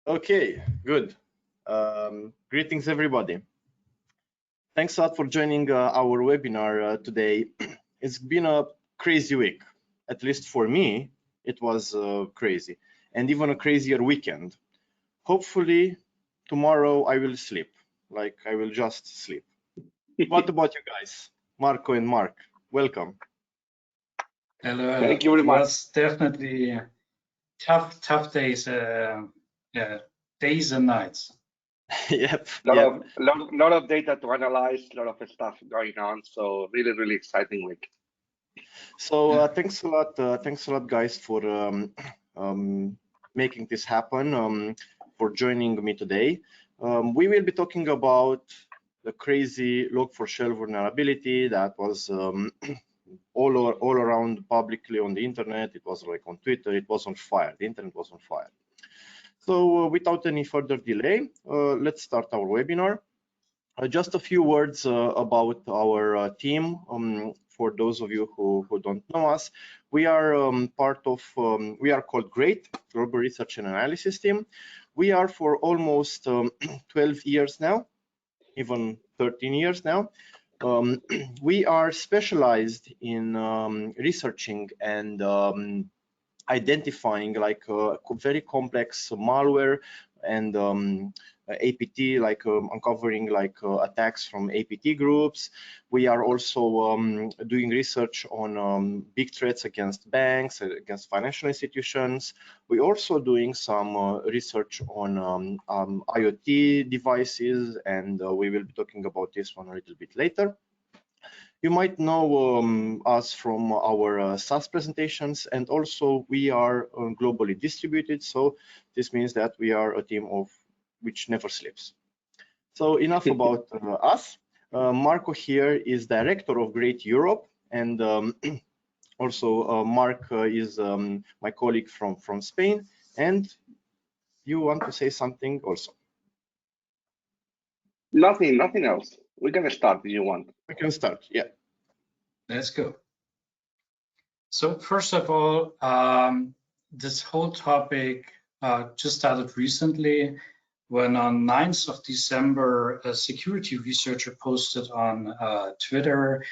Okay, good. Greetings, everybody. Thanks a lot for joining our webinar today. It's been a crazy week. At least for me, it was crazy, and even a crazier weekend. Hopefully, tomorrow I will sleep, like I will just sleep. What about you guys? Marco and Mark, welcome. Hello. Thank you very much. It was definitely tough days, days and nights. Yep. Lot of data to analyze, a lot of stuff going on. So really exciting week. So thanks a lot, guys, for making this happen, for joining me today. We will be talking about the crazy log4j vulnerability that was all around publicly on the internet. It was like on Twitter. It was on fire. The internet was on fire. So without any further delay, let's start our webinar. Just a few words about our team. For those of you who don't know us, we are we are called GREAT, Global Research and Analysis Team. We are for almost 12 years now, even 13 years now. We are specialized in researching and identifying like very complex malware and APT, like uncovering like attacks from APT groups. We are also doing research on big threats against banks, against financial institutions. We're also doing some research on IoT devices, and we will be talking about this one a little bit later. You might know us from our SaaS presentations, and also we are globally distributed. So this means that we are a team of which never sleeps. So enough about us. Marco here is director of GREAT Europe, and also Mark is my colleague from Spain. And you want to say something also? Nothing else. We're gonna start if you want. We can start, yeah. Let's go. So first of all, this whole topic just started recently when on 9th of December, a security researcher posted on Twitter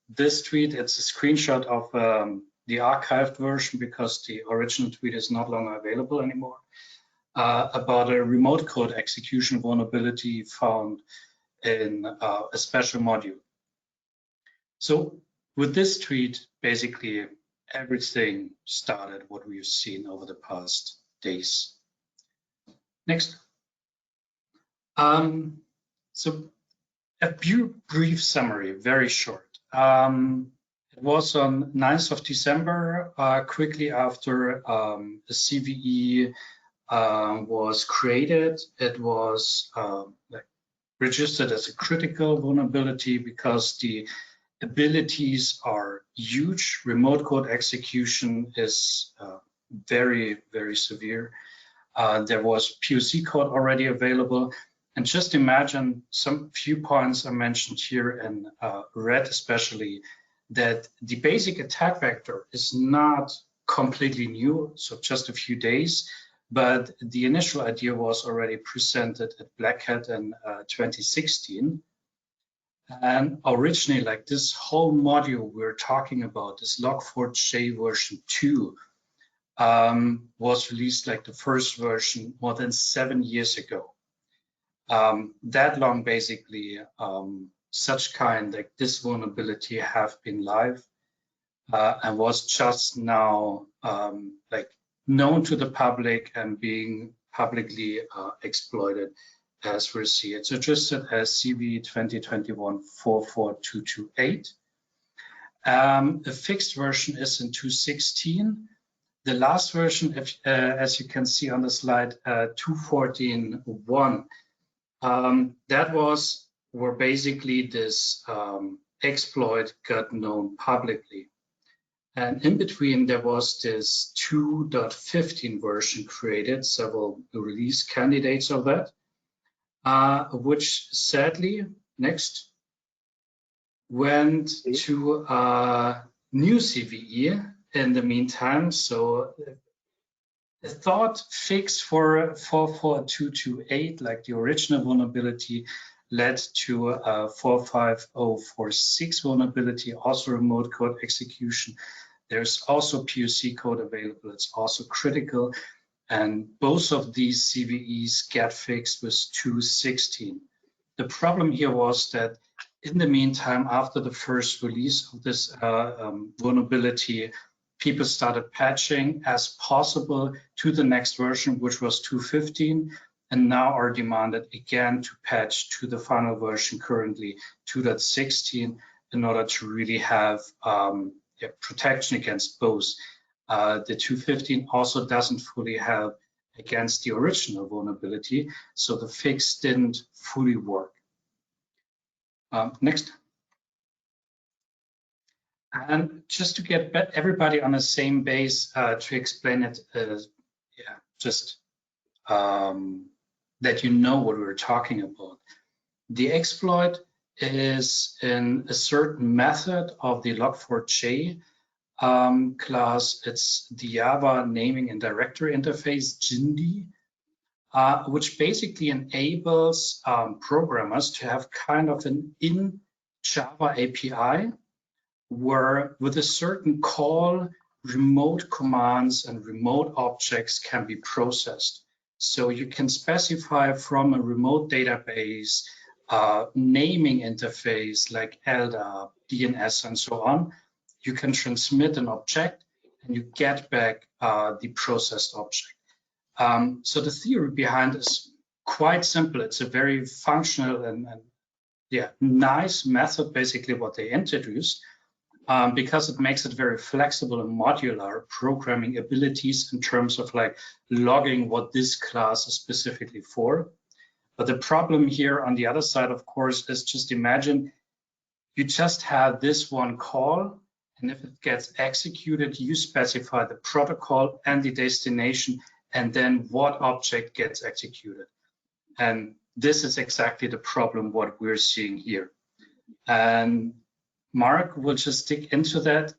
this tweet. It's a screenshot of the archived version because the original tweet is not longer available anymore, about a remote code execution vulnerability found in a special module. So with this tweet, basically everything started what we've seen over the past days. Next. So a brief summary, very short. It was on 9th of December, quickly after the CVE was created. It was registered as a critical vulnerability because the abilities are huge. Remote code execution is very severe. There was POC code already available. And just imagine some few points I mentioned here in red especially, that the basic attack vector is not completely new, so just a few days, but the initial idea was already presented at Black Hat in 2016. And originally, like this whole module we're talking about, this log4j version 2, was released like the first version more than 7 years ago. That long, basically, such kind like this vulnerability have been live and was just now like known to the public and being publicly exploited as we see it. So just as CVE 2021-44228. The fixed version is in 2.16. The last version, as you can see on the slide, 2.14.1. That was where basically this exploit got known publicly. And in between, there was this 2.15 version created, several release candidates of that, which sadly, next, went to new CVE in the meantime. So The thought fix for 44228, like the original vulnerability, led to a 45046 vulnerability, also remote code execution. There's also POC code available. It's also critical. And both of these CVEs get fixed with 2.16. The problem here was that in the meantime, after the first release of this vulnerability, people started patching as possible to the next version, which was 2.15, and now are demanded again to patch to the final version, currently 2.16, in order to really have protection against both. The 2.15 also doesn't fully help against the original vulnerability, so the fix didn't fully work. Next. And just to get everybody on the same base, to explain it, that you know what we're talking about. The exploit is in a certain method of the log4j class. It's the Java naming and directory interface, JIND, which basically enables programmers to have kind of an in Java API where with a certain call, remote commands and remote objects can be processed. So you can specify from a remote database, naming interface like LDAP, DNS, and so on. You can transmit an object and you get back the processed object. So the theory behind is quite simple. It's a very functional and nice method, basically what they introduced, because it makes it very flexible and modular programming abilities in terms of like logging what this class is specifically for. But the problem here on the other side, of course, is just imagine you just have this one call, and if it gets executed, you specify the protocol and the destination, and then what object gets executed. And this is exactly the problem what we're seeing here. And Mark will just dig into that.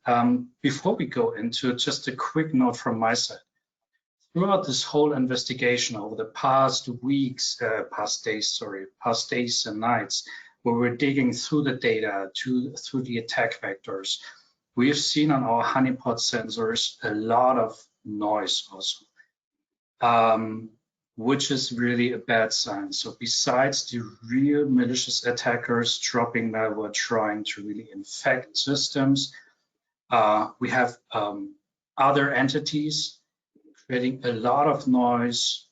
Before we go into it, just a quick note from my side. Throughout this whole investigation over the past weeks, past days and nights, where we're digging through the data, through the attack vectors, we've seen on our honeypot sensors a lot of noise also, which is really a bad sign. So besides the real malicious attackers dropping malware, trying to really infect systems, we have other entities creating a lot of noise.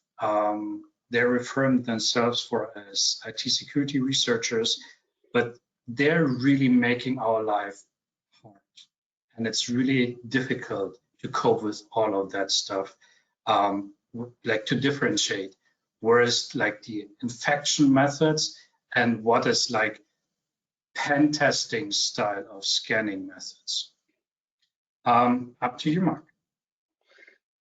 They're referring themselves as IT security researchers, but they're really making our life hard. And it's really difficult to cope with all of that stuff. Like to differentiate, whereas like the infection methods and what is like pen testing style of scanning methods. Up to you, Mark.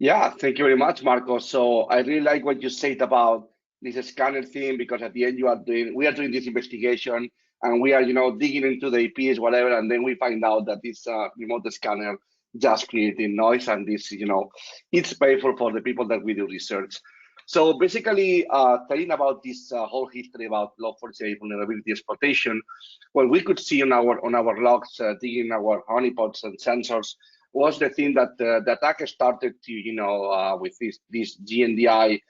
Yeah, thank you very much, Marco. So I really like what you said about this scanner thing, because at the end we are doing this investigation and we are, digging into the IPs, whatever, and then we find out that this remote scanner just creating noise, and this, it's painful for the people that we do research. So basically, telling about this whole history about log4j vulnerability exploitation, what we could see on our logs, digging our honeypots and sensors, was the thing that the attacker started to, with this GNDI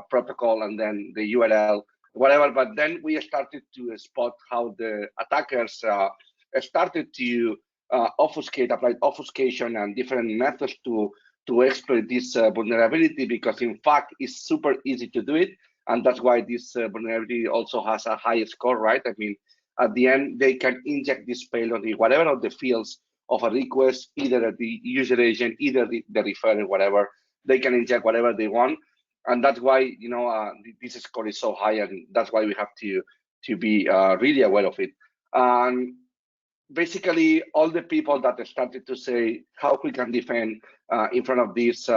protocol and then the URL, whatever. But then we started to spot how the attackers started to apply obfuscation and different methods to exploit this vulnerability, because in fact it's super easy to do it, and that's why this vulnerability also has a high score, right? I mean, at the end they can inject this payload in whatever of the fields of a request, either at the user agent, either the referrer, whatever. They can inject whatever they want, and that's why this score is so high, and that's why we have to be really aware of it. And basically, all the people that started to say how we can defend in front of this,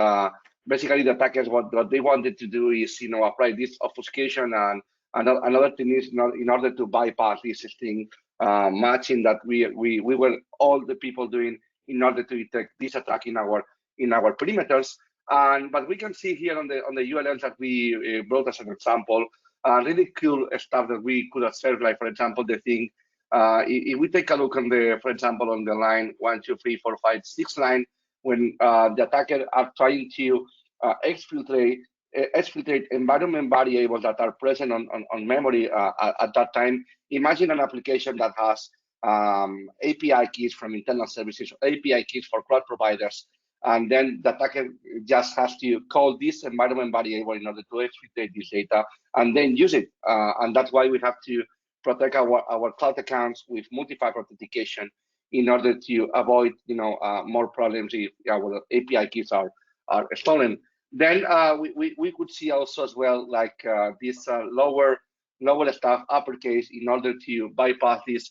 basically the attackers, what they wanted to do is apply this obfuscation, and another thing is in order to bypass this thing. Matching that we were all the people doing in order to detect this attack in our perimeters. But we can see here on the URLs that we brought as an example, really cool stuff that we could observe. Like, for example, the thing, if we take a look on the, for example, on the line 1, 2, 3, 4, 5, 6 line, when the attacker are trying to exfiltrate environment variables that are present on memory at that time. Imagine an application that has API keys from internal services, API keys for cloud providers, and then the attacker just has to call this environment variable in order to exfiltrate this data and then use it. And that's why we have to protect our cloud accounts with multi-factor authentication in order to avoid, more problems if our API keys are stolen. Then we could see also as well, like this lower stuff, uppercase, in order to bypass this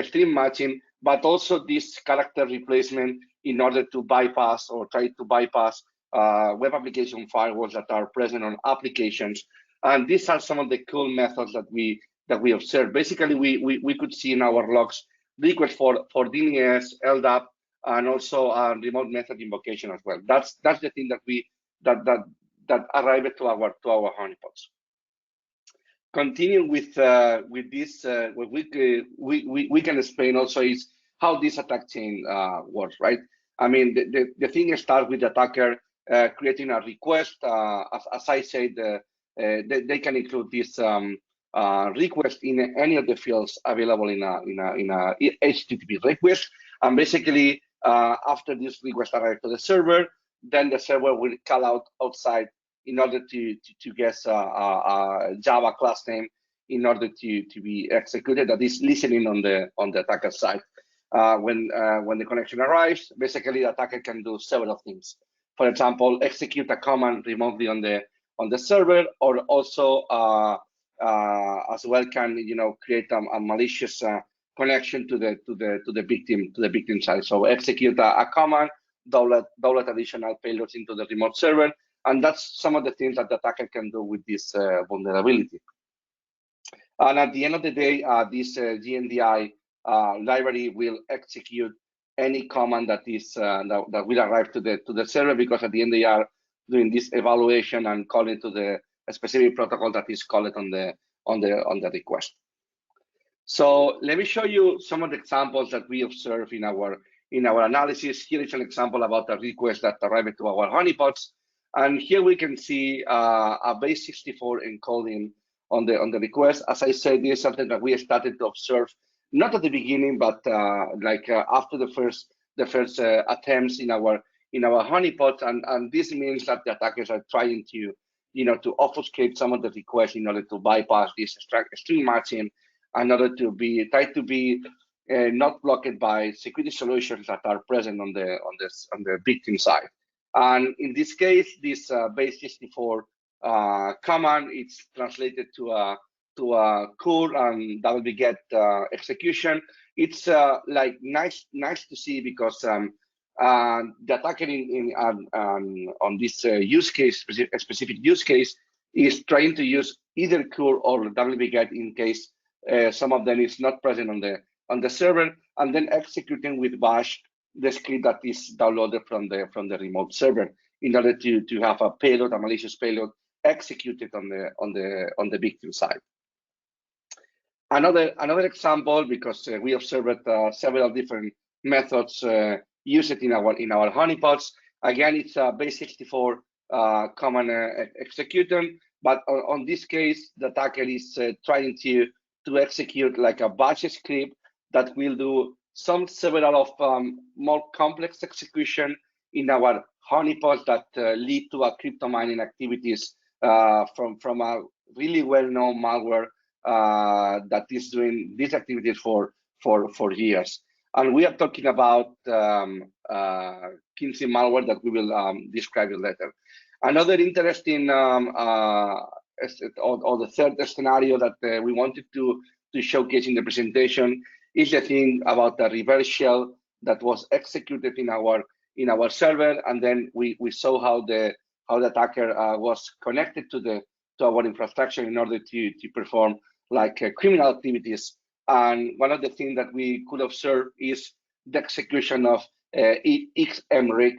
string matching, but also this character replacement in order to bypass or try to bypass web application firewalls that are present on applications. And these are some of the cool methods that we observed. Basically, we could see in our logs requests for DNS, LDAP, and also remote method invocation as well. That's the thing that we that arrived to our honeypots. Continue with this, what we can explain also is how this attack chain works, right? I mean, the thing starts with the attacker creating a request. As I said, they can include this request in any of the fields available in a HTTP request, and basically after this request arrives to the server, then the server will call out outside in order to guess a Java class name in order to be executed that is listening on the attacker side. When the connection arrives, basically the attacker can do several things. For example, execute a command remotely on the server, or also as well can create a malicious connection to the victim side. So execute a command, download additional payloads into the remote server, and that's some of the things that the attacker can do with this vulnerability. And at the end of the day, this GNDI library will execute any command that is that will arrive to the server, because at the end they are doing this evaluation and calling to the specific protocol that is called on the request. So let me show you some of the examples that we observe in our analysis. Here is an example about a request that arrived to our honeypots, and here we can see a base 64 encoding on the request. As I said, this is something that we started to observe not at the beginning, but after the first attempts in our honeypots, and this means that the attackers are trying to obfuscate some of the requests in order to bypass this string matching, in order to try to be not blocked by security solutions that are present on the victim side. And in this case, this base 64 command is translated to a curl and wget execution. It's like nice to see, because the attacker on this use case, specific use case, is trying to use either curl or wget in case some of them is not present on the server, and then executing with bash the script that is downloaded from the remote server in order to have a payload, a malicious payload, executed on the victim side. Another example, because we observed several different methods used in our honeypots. Again, it's a base 64 command execution, but on this case, the attacker is trying to execute like a bash script that will do several of more complex execution in our honeypots that lead to a crypto mining activities from a really well-known malware that is doing these activities for years. And we are talking about Kinsey malware that we will describe it later. Another interesting or the third scenario that we wanted to showcase in the presentation is the thing about the reverse shell that was executed in our server, and then we saw how the attacker was connected to our infrastructure in order to perform like criminal activities. And one of the things that we could observe is the execution of XMRIG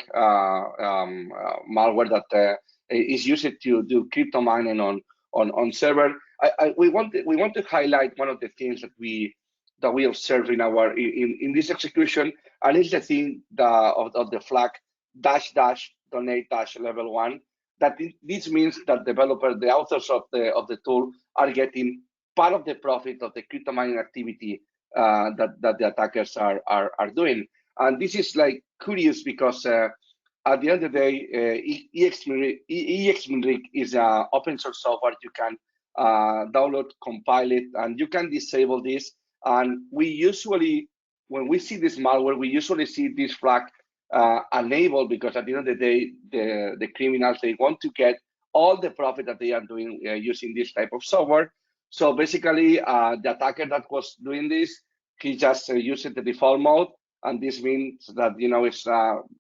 malware that is used to do crypto mining on server. We want to highlight one of the things that we observe in this execution, and it's the thing of the flag --donate level 1. That this means that the authors of the tool, are getting part of the profit of the crypto mining activity that the attackers are doing. And this is like curious because at the end of the day, XMRIG is open source software. You can download, compile it, and you can disable this. And we usually, when we see this malware, we usually see this flag enabled, because at the end of the day, the criminals, they want to get all the profit that they are doing using this type of software. So basically, the attacker that was doing this, he just used the default mode, and this means that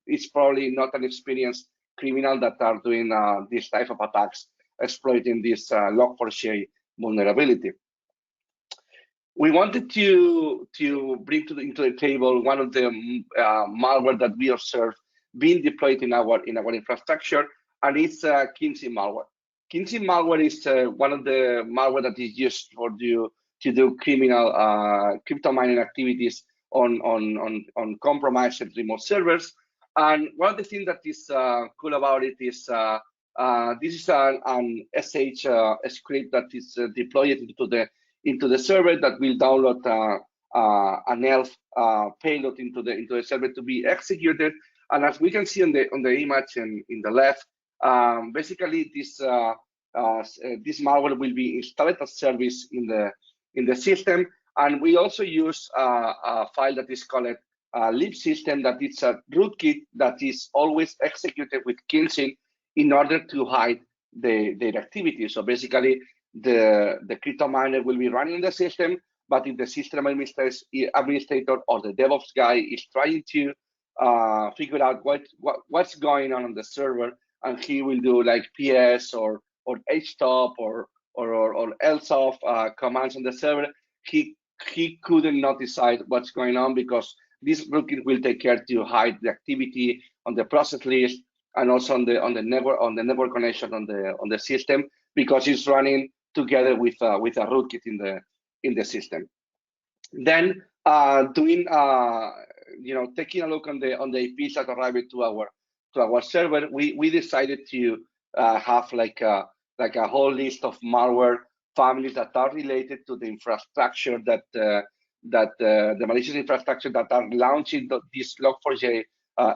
it's probably not an experienced criminal that are doing this type of attacks, exploiting this log4j vulnerability. We wanted to bring into the table one of the malware that we observe being deployed in our infrastructure, and it's Kinsey malware. Kinsey malware is one of the malware that is used to do criminal crypto mining activities on compromised remote servers. And one of the things that is cool about it is this is an SH script that is deployed into the server that will download an ELF payload into the server to be executed. And as we can see on the image in the left, basically this malware will be installed as service in the system. And we also use a file that is called libsystem, that is a rootkit that is always executed with Kinsey in order to hide their activity. So basically, the crypto miner will be running the system, but if the system administrator or the DevOps guy is trying to figure out what's going on the server, and he will do like ps or htop or elseoff commands on the server, he couldn't not decide what's going on, because this rootkit will take care to hide the activity on the process list and also on the network connection on the system, because it's running together with a rootkit in the system. Then taking a look on the IPs that arrived to our server, we decided to have like a whole list of malware families that are related to the infrastructure that the malicious infrastructure that are launching these log4j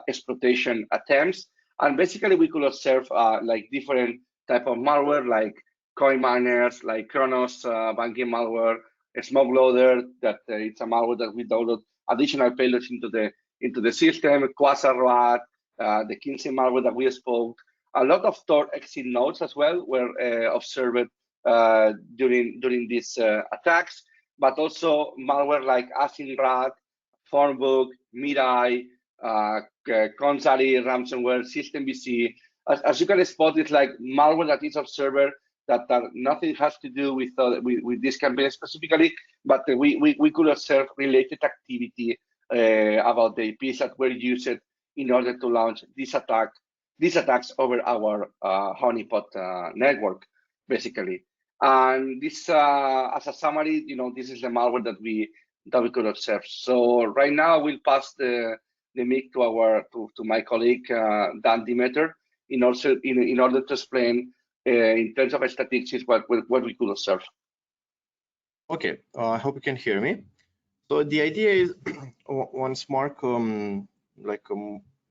exploitation attempts. And basically, we could observe like different type of malware, like coin miners, like Kronos banking malware, a smoke loader, that it's a malware that we download additional payloads into the system, Quasar, the Kinsey malware that we spoke. A lot of Tor exit nodes as well were observed during these attacks, but also malware like Asinrat, Formbook, Mirai, Consari, ransomware, SystemVC. As you can spot, it's like malware that is observed that nothing has to do with this campaign specifically, but we could observe related activity about the IPs that were used in order to launch these attacks over our honeypot network, basically. And this, as a summary, this is the malware that we could observe. So right now, we'll pass the mic to my colleague Dan Demeter in order to explain in terms of statistics what we could observe. Okay, I hope you can hear me. So the idea is, once Mark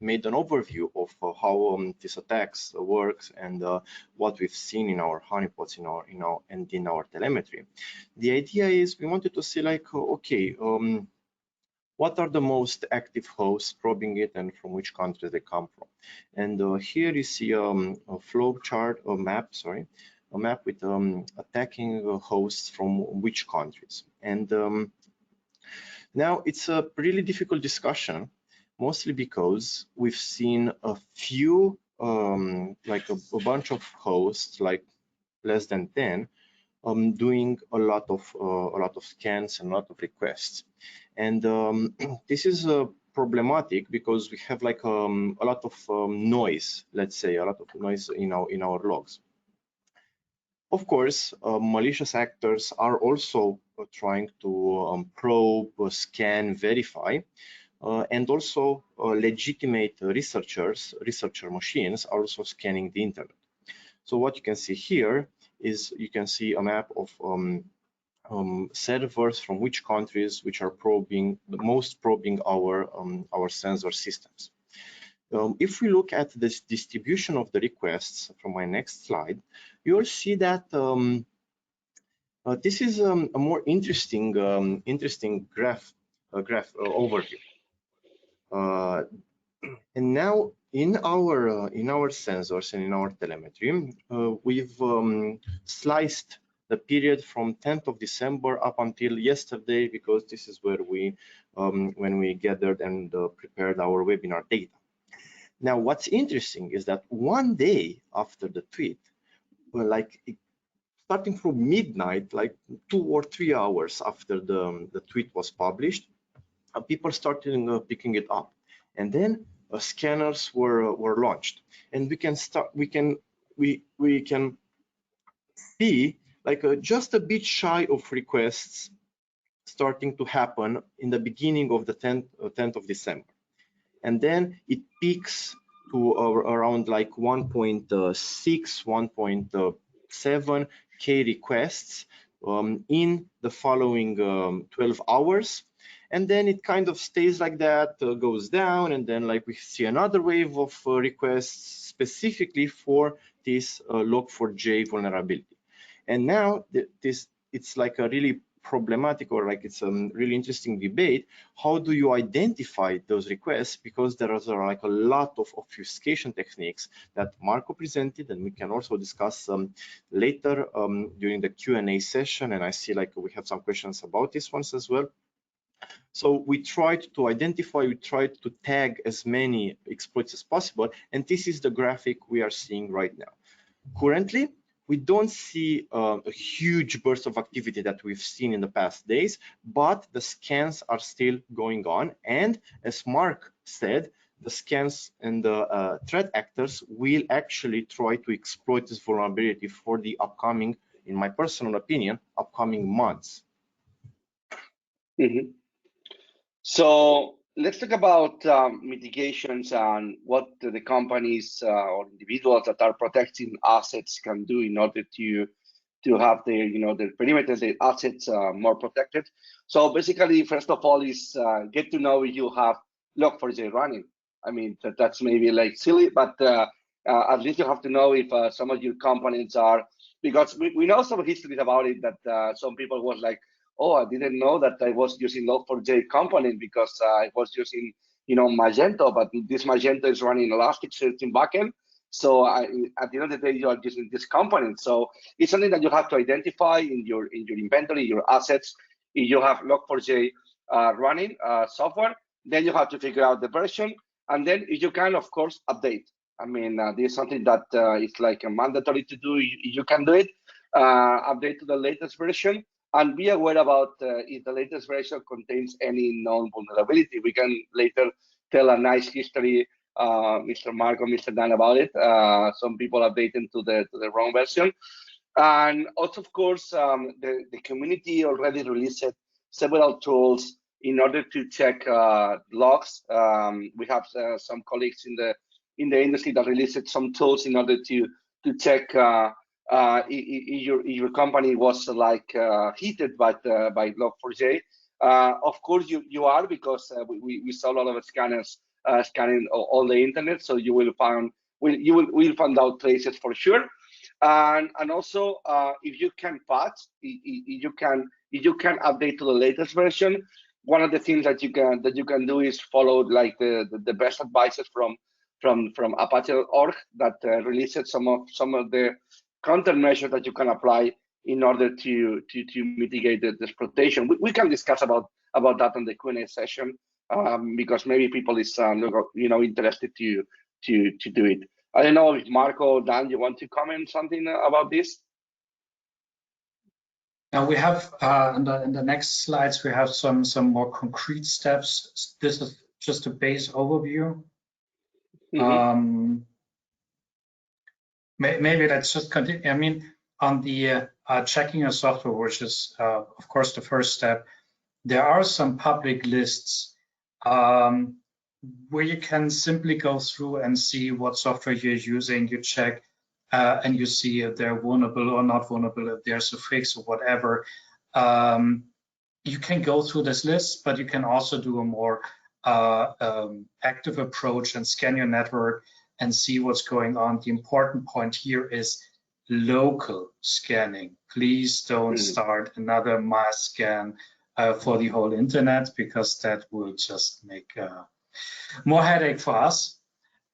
made an overview of how these attacks works and what we've seen in our honeypots in our telemetry. The idea is we wanted to see like, okay, what are the most active hosts probing it and from which countries they come from. And here you see a flow chart, a map with attacking hosts from which countries. And now it's a really difficult discussion, mostly because we've seen a few, like a bunch of hosts, like less than 10, doing a lot of scans and a lot of requests. And this is problematic because we have like a lot of noise, let's say a lot of noise in our logs. Of course, malicious actors are also trying to probe, scan, verify, and also legitimate researcher machines are also scanning the internet. So what you can see here is you can see a map of servers from which countries which are probing our sensor systems. If we look at this distribution of the requests from my next slide, you'll see that this is a more interesting graph overview. And now in our sensors and in our telemetry, we've sliced the period from 10th of December up until yesterday, because this is where we when we gathered and prepared our webinar data. Now, what's interesting is that one day after the tweet, starting from midnight, like 2 or 3 hours after the tweet was published, people started picking it up, and then scanners were launched, and we can see like just a bit shy of requests starting to happen in the beginning of the 10th of December. And then it peaks to around like 1.6, 1.7 K requests in the following 12 hours. And then it kind of stays like that, goes down, and then like we see another wave of requests specifically for this log4j vulnerability. And now it's like a really problematic, or like it's a really interesting debate. How do you identify those requests? Because there are like a lot of obfuscation techniques that Marco presented, and we can also discuss later during the Q&A session. And I see like we have some questions about these ones as well. So we tried to identify, we tried to tag as many exploits as possible, and this is the graphic we are seeing right now. Currently, we don't see a huge burst of activity that we've seen in the past days, but the scans are still going on. And as Mark said, the scans and the threat actors will actually try to exploit this vulnerability for the upcoming, in my personal opinion, upcoming months. Mm-hmm. So let's talk about mitigations and what the companies or individuals that are protecting assets can do in order to have their their perimeter, their assets more protected. So basically, first of all, is get to know if you have log4j running. I mean, that's maybe like silly, but at least you have to know if some of your components are, because we know some histories about it, that some people was like, oh, I didn't know that I was using log4j component because I was using, Magento, but this Magento is running Elasticsearch in backend. So at the end of the day, you are using this component. So it's something that you have to identify in your inventory, your assets. If you have log4j running software, then you have to figure out the version, and then if you can, of course, update. I mean, this is something that is like mandatory to do. You can do it. Update to the latest version. And be aware about if the latest version contains any known vulnerability. We can later tell a nice history, Mr. Mark or Mr. Dan, about it. Some people updated to the wrong version. And also, of course, the community already released several tools in order to check logs. We have some colleagues in the industry that released some tools in order to check if your company was like hit by log4j. Of course, you are, because we saw a lot of scanners scanning all the internet, so you will find out traces for sure. And also, if you can patch, if you can update to the latest version, one of the things that you can do is follow like the best advices from Apache.org that released some of the countermeasures that you can apply in order to mitigate the exploitation. We can discuss about that in the Q&A session, because maybe people is interested to do it. I don't know if Marco or Dan, you want to comment something about this? Now we have in the next slides we have some more concrete steps. This is just a base overview. Mhm. Maybe let's just continue. I mean, on the checking your software, which is of course the first step, there are some public lists where you can simply go through and see what software you're using. You check and you see if they're vulnerable or not vulnerable, if there's a fix or whatever. You can go through this list, but you can also do a more active approach and scan your network and see what's going on. The important point here is local scanning. Please don't start another mass scan for the whole internet, because that will just make more headache for us.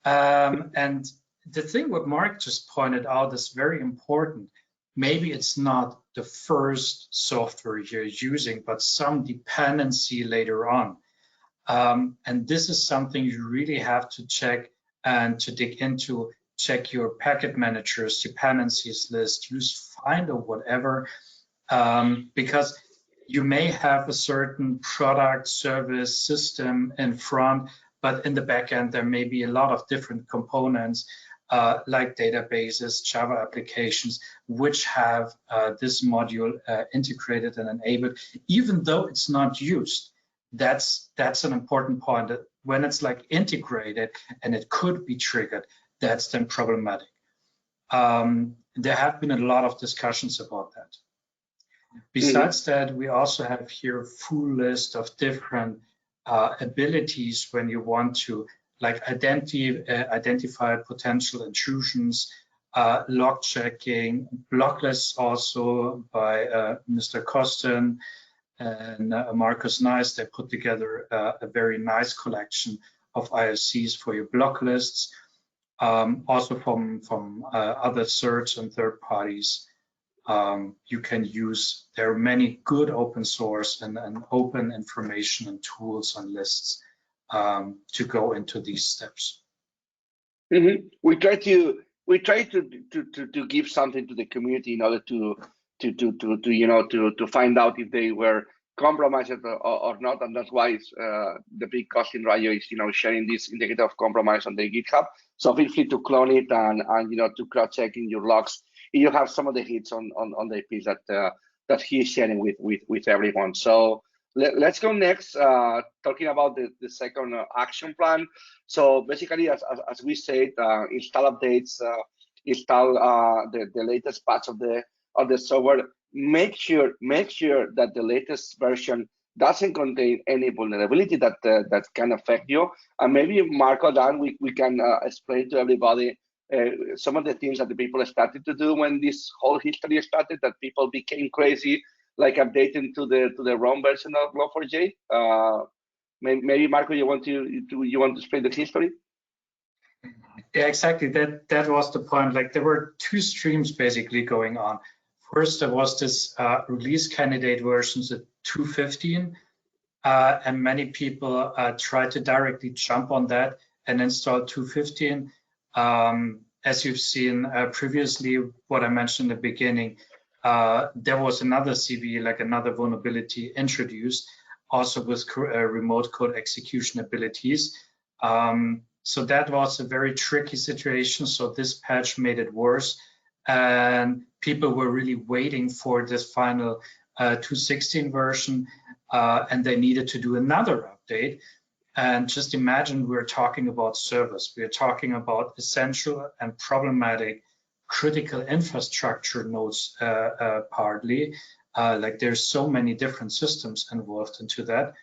And the thing what Mark just pointed out is very important. Maybe it's not the first software you're using, but some dependency later on. And this is something you really have to check and to dig into. Check your packet managers, dependencies list, use find or whatever, because you may have a certain product, service, system in front, but in the back end, there may be a lot of different components like databases, Java applications, which have this module integrated and enabled, even though it's not used. That's an important point. That when it's like integrated and it could be triggered, that's then problematic. There have been a lot of discussions about that. Besides that, we also have here a full list of different abilities when you want to like identify potential intrusions, log checking, block lists also by Mr. Kosten and Marcus Nice. They put together a very nice collection of IOCs for your block lists, also from other certs and third parties. You can use, there are many good open source and open information and tools and lists to go into these steps. We try to give something to the community in order to find out if they were compromised or not, and that's why the big cost in Rayo is sharing this indicator of compromise on the GitHub. So feel free to clone it and to cross check in your logs. You have some of the hits on the IPs that he's sharing with everyone. So let's go next, talking about the second action plan. So basically, as we said, install updates, install the latest patch of the software. Make sure that the latest version doesn't contain any vulnerability that can affect you. And maybe Marco, Dan, we can explain to everybody some of the things that the people started to do when this whole history started, that people became crazy, like updating to the wrong version of log4j. Maybe Marco, you want to explain the history? Yeah, exactly. That was the point. Like there were two streams basically going on. First, there was this release candidate versions at 2.15, and many people tried to directly jump on that and install 2.15. As you've seen previously, what I mentioned in the beginning, there was another CVE, like another vulnerability introduced, also with remote code execution abilities. So that was a very tricky situation. So this patch made it worse. And people were really waiting for this final 2.16 version, and they needed to do another update. And just imagine we're talking about servers. We're talking about essential and problematic critical infrastructure nodes partly. Like there's so many different systems involved into that.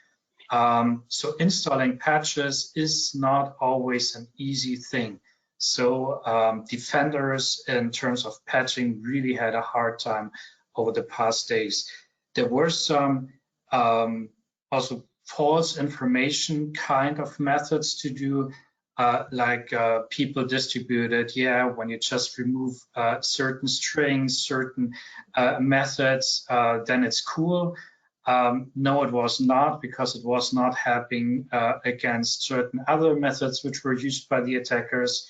So installing patches is not always an easy thing. So defenders in terms of patching really had a hard time over the past days. There were some also false information kind of methods to do, like people distributed, yeah, when you just remove certain strings, certain methods, then it's cool. No, it was not, because it was not happening against certain other methods which were used by the attackers.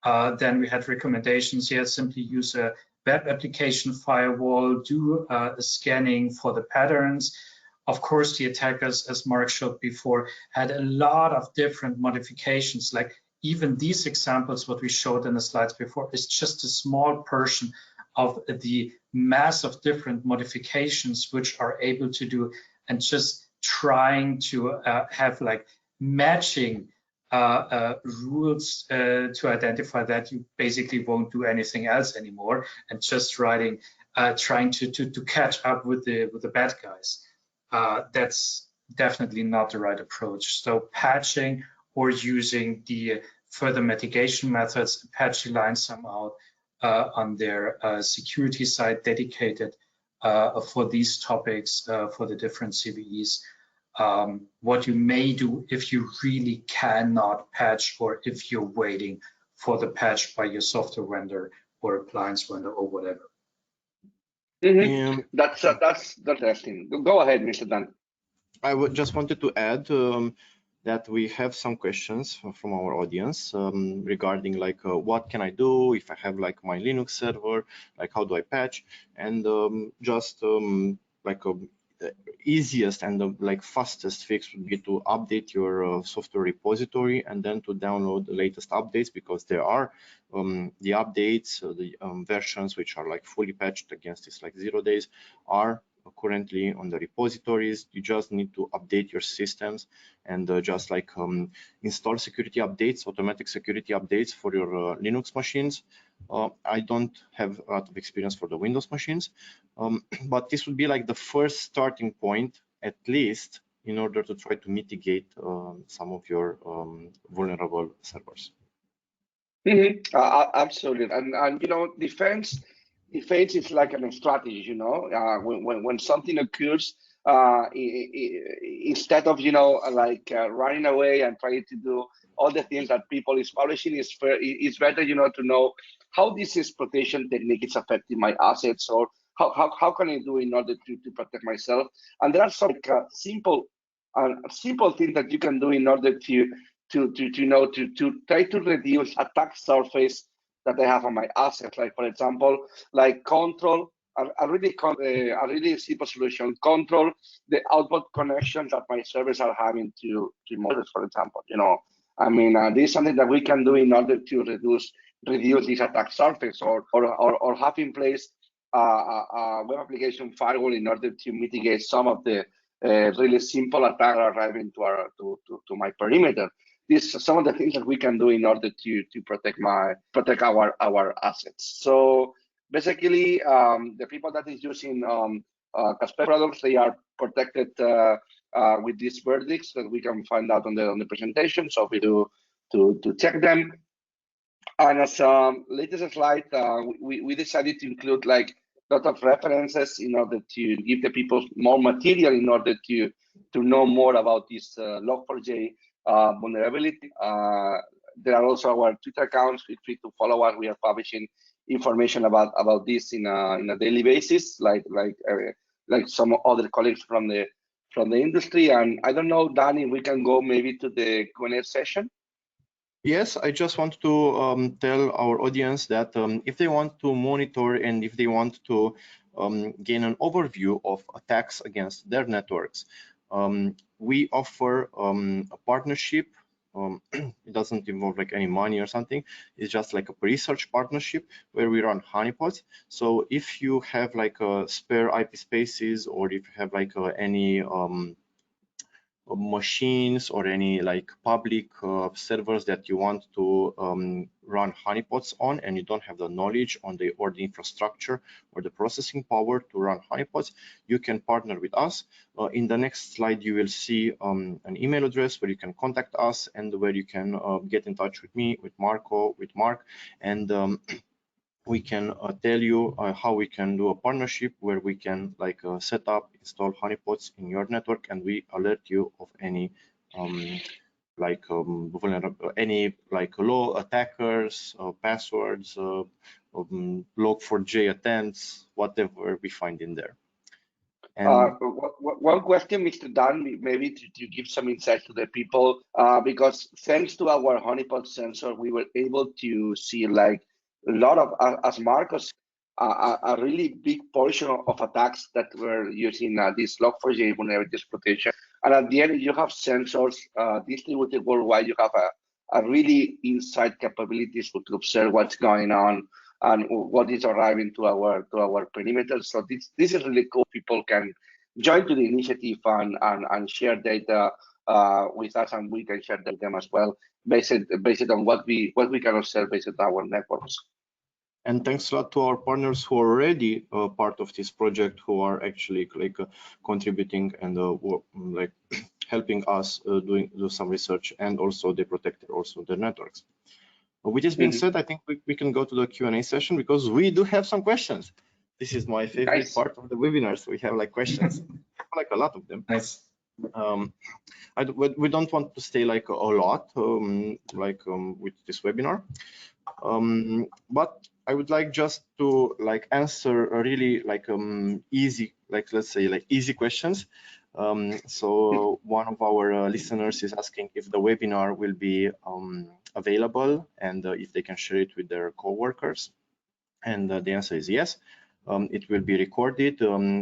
Then we had recommendations here: simply use a web application firewall, do a scanning for the patterns. Of course, the attackers, as Mark showed before, had a lot of different modifications. Like even these examples, what we showed in the slides before, is just a small portion of the mass of different modifications which are able to do, and just trying to have like matching rules to identify that you basically won't do anything else anymore, and just trying to catch up with the bad guys. That's definitely not the right approach. So patching or using the further mitigation methods, Apache lines some out on their security side dedicated for these topics for the different CVEs. What you may do if you really cannot patch, or if you're waiting for the patch by your software vendor or appliance vendor or whatever. Mm-hmm. That's interesting. Go ahead, Mr. Dan. I just wanted to add that we have some questions from our audience regarding like what can I do if I have like my Linux server, like how do I patch, and just like the easiest and the like fastest fix would be to update your software repository and then to download the latest updates, because there are the updates, the versions which are like fully patched against this like 0 days are currently on the repositories. You just need to update your systems and just like install security updates, automatic security updates for your Linux machines. I don't have a lot of experience for the Windows machines, but this would be like the first starting point, at least, in order to try to mitigate some of your vulnerable servers. Mm-hmm. Absolutely, and you know, defense is like a strategy. You know, when something occurs, instead of like running away and trying to do all the things that people is publishing, it's better to know how this is protection technique is affecting my assets, or how can I do in order to protect myself. And there are some simple things that you can do in order to try to reduce attack surface that I have on my assets. Like for example, like control a really simple solution. Control the output connections that my servers are having to models, for example. I mean, this is something that we can do in order to reduce this attack surface, or have in place a web application firewall in order to mitigate some of the really simple attacks arriving to my perimeter. These are some of the things that we can do in order to protect our assets. So basically, the people that is using Kaspersky products, they are protected with these verdicts that we can find out on the presentation. So we do to check them. And as latest slide, we decided to include like a lot of references in order to give the people more material in order to know more about this log4j vulnerability. There are also our Twitter accounts. Feel free to follow us. We are publishing information about this in a daily basis, like some other colleagues from the industry. And I don't know, Danny, we can go maybe to the Q&A session. Yes, I just want to tell our audience that if they want to monitor and if they want to gain an overview of attacks against their networks, we offer a partnership. It doesn't involve like any money or something. It's just like a research partnership where we run honeypots. So if you have like spare IP spaces, or if you have like any machines or any like public servers that you want to run honeypots on, and you don't have the knowledge on the infrastructure or the processing power to run honeypots, you can partner with us. In the next slide, you will see an email address where you can contact us and where you can get in touch with me, with Marco, with Mark, and we can tell you how we can do a partnership where we can like set up, install honeypots in your network, and we alert you of any vulnerable, any like low attackers, passwords, log4j attempts, whatever we find in there. And one question, Mr. Dan, maybe to give some insight to the people, because thanks to our honeypot sensor, we were able to see like a lot of, as Marcos, a really big portion of attacks that were using this log4j vulnerability exploitation. And at the end, you have sensors distributed worldwide. You have a really inside capabilities to observe what's going on and what is arriving to our perimeter. So this is really cool. People can join to the initiative and share data with us, and we can share them as well, based on what we can observe based on our networks. And thanks a lot to our partners who are already part of this project, who are actually contributing and like helping us do some research, and also they protected also their networks. With this being said, I think we can go to the Q&A session, because we do have some questions. This is my favorite part of the webinars. We have like questions, like a lot of them. Nice. We don't want to stay like a lot with this webinar, but I would like just to like answer a really like easy, like let's say like easy questions. So one of our listeners is asking if the webinar will be available, and if they can share it with their co-workers. And the answer is yes. It will be recorded.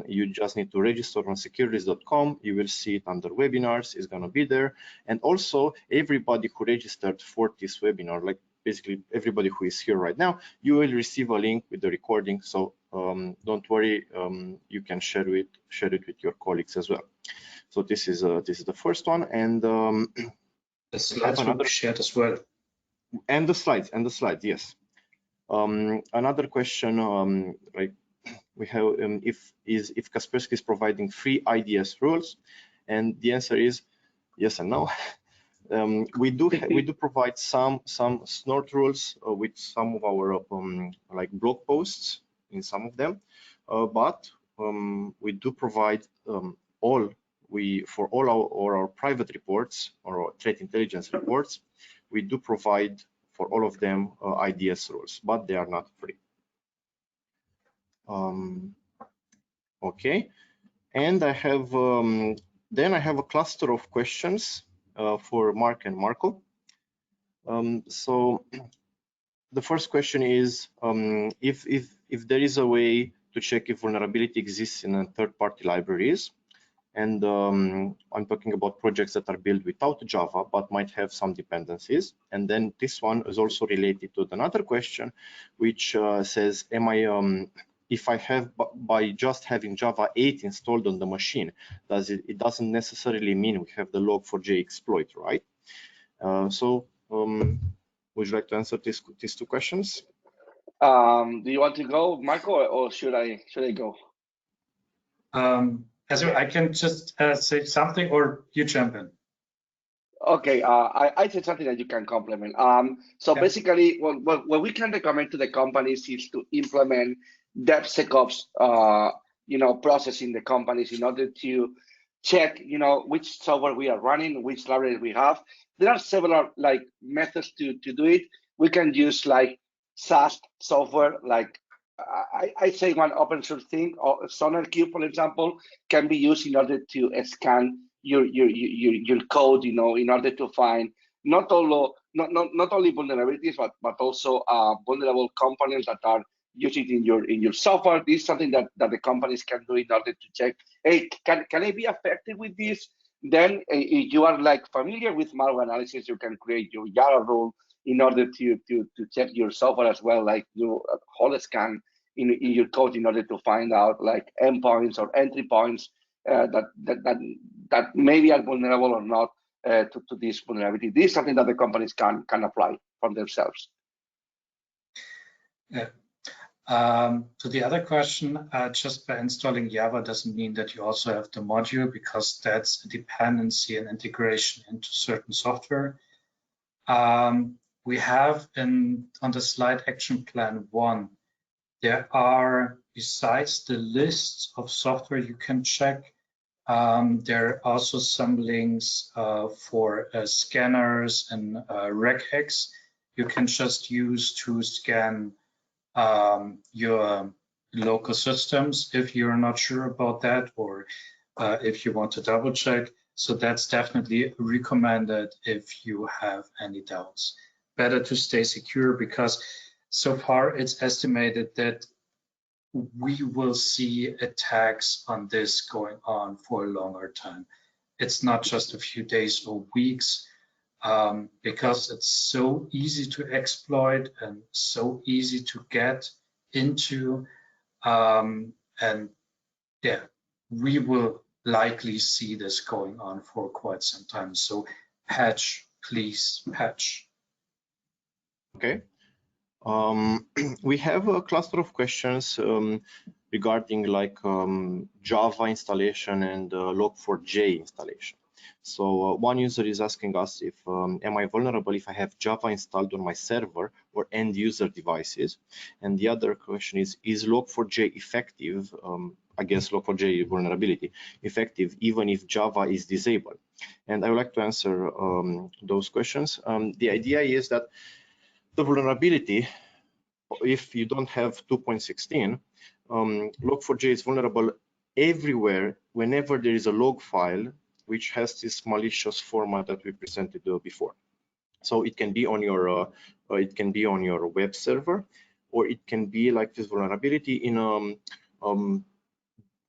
You just need to register on securities.com. You will see it under webinars. It's going to be there. And also everybody who registered for this webinar, like basically everybody who is here right now, you will receive a link with the recording. So don't worry, you can share it with your colleagues as well. So this is the first one, and the slides will be shared as well. And the slides, yes. Another question, like we have, if Kaspersky is providing free IDS rules, and the answer is yes and no. We do provide some snort rules with some of our like blog posts in some of them, but we do provide for all our private reports or our threat intelligence reports. We do provide for all of them IDS rules, but they are not free. Okay, and I have then I have a cluster of questions for Mark and Marco. So the first question is if there is a way to check if vulnerability exists in third-party libraries, and I'm talking about projects that are built without Java but might have some dependencies. And then this one is also related to another question, which says, if I have, by just having Java 8 installed on the machine, it doesn't necessarily mean we have the log4j exploit, right? So would you like to answer these two questions? Do you want to go, Marco, or should I go? I can just say something, or you jump in. Okay, I said something that you can complement. So basically, what we can recommend to the companies is to implement DevSecOps, process in the companies in order to check, which software we are running, which library we have. There are several like methods to do it. We can use like SaaS software, like I say one open source thing, or SonarQube, for example, can be used in order to scan your code, in order to find not only vulnerabilities, but also vulnerable components that are used in your software. This is something that the companies can do in order to check, hey, can I be affected with this? Then if you are like familiar with malware analysis, you can create your YARA rule in order to check your software as well, like your whole scan in your code in order to find out like endpoints or entry points that maybe are vulnerable or not to this vulnerability. This is something that the companies can apply from themselves. Yeah. To the other question, just by installing Java doesn't mean that you also have the module, because that's a dependency and integration into certain software. We have on the slide action plan 1, there are, besides the lists of software you can check, there are also some links for scanners and regex you can just use to scan your local systems if you're not sure about that, or if you want to double check. So that's definitely recommended if you have any doubts. Better to stay secure, because so far it's estimated that we will see attacks on this going on for a longer time. It's not just a few days or weeks, because it's so easy to exploit and so easy to get into. And yeah, we will likely see this going on for quite some time. So patch, please patch. Okay. We have a cluster of questions regarding like Java installation and log4j installation. So one user is asking us if am I vulnerable if I have Java installed on my server or end user devices? And the other question is log4j effective against log4j vulnerability effective even if Java is disabled? And I would like to answer those questions. The idea is that the vulnerability, if you don't have 2.16, log4j is vulnerable everywhere whenever there is a log file which has this malicious format that we presented before. So it can be on your web server, or it can be like this vulnerability in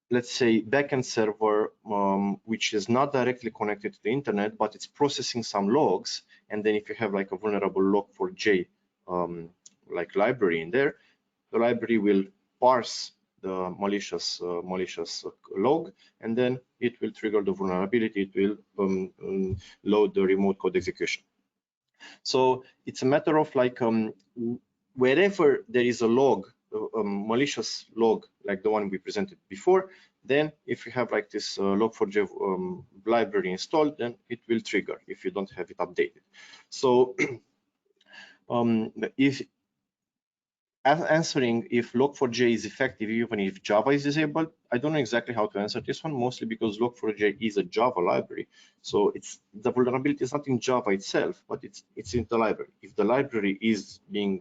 let's say backend server which is not directly connected to the internet, but it's processing some logs. And then if you have like a vulnerable log4j like library in there, the library will parse the malicious log, and then it will trigger the vulnerability. It will load the remote code execution. So it's a matter of like wherever there is a log, malicious log like the one we presented before, then if you have like this log4j library installed, then it will trigger if you don't have it updated. So if answering if log4j is effective even if Java is disabled, I don't know exactly how to answer this one, mostly because log4j is a Java library. So it's the vulnerability is not in Java itself, but it's in the library. If the library is being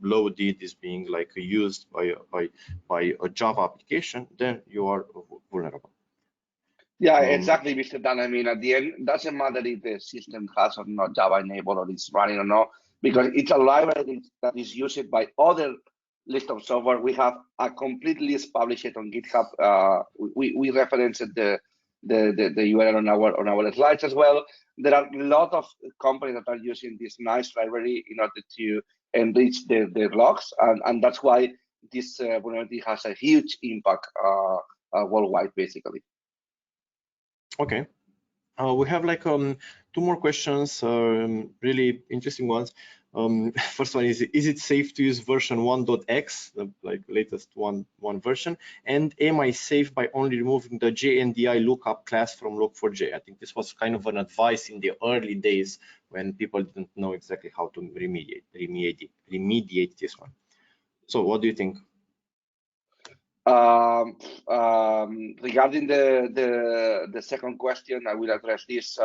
loaded, is being like used by a Java application, then you are vulnerable. Yeah, exactly, Mr. Dan. I mean, at the end, it doesn't matter if the system has or not Java enabled or it's running or not, because it's a library that is used by other list of software. We have a complete list published on GitHub. We referenced the URL on our slides as well. There are a lot of companies that are using this nice library in order to enrich their logs, and that's why this vulnerability has a huge impact worldwide, basically. Okay. We have like 2 more questions, really interesting ones. First one is it safe to use version 1.x, the like latest one version? And am I safe by only removing the JNDI lookup class from log4j? I think this was kind of an advice in the early days when people didn't know exactly how to remediate this one. So what do you think? Regarding the second question, I will address this.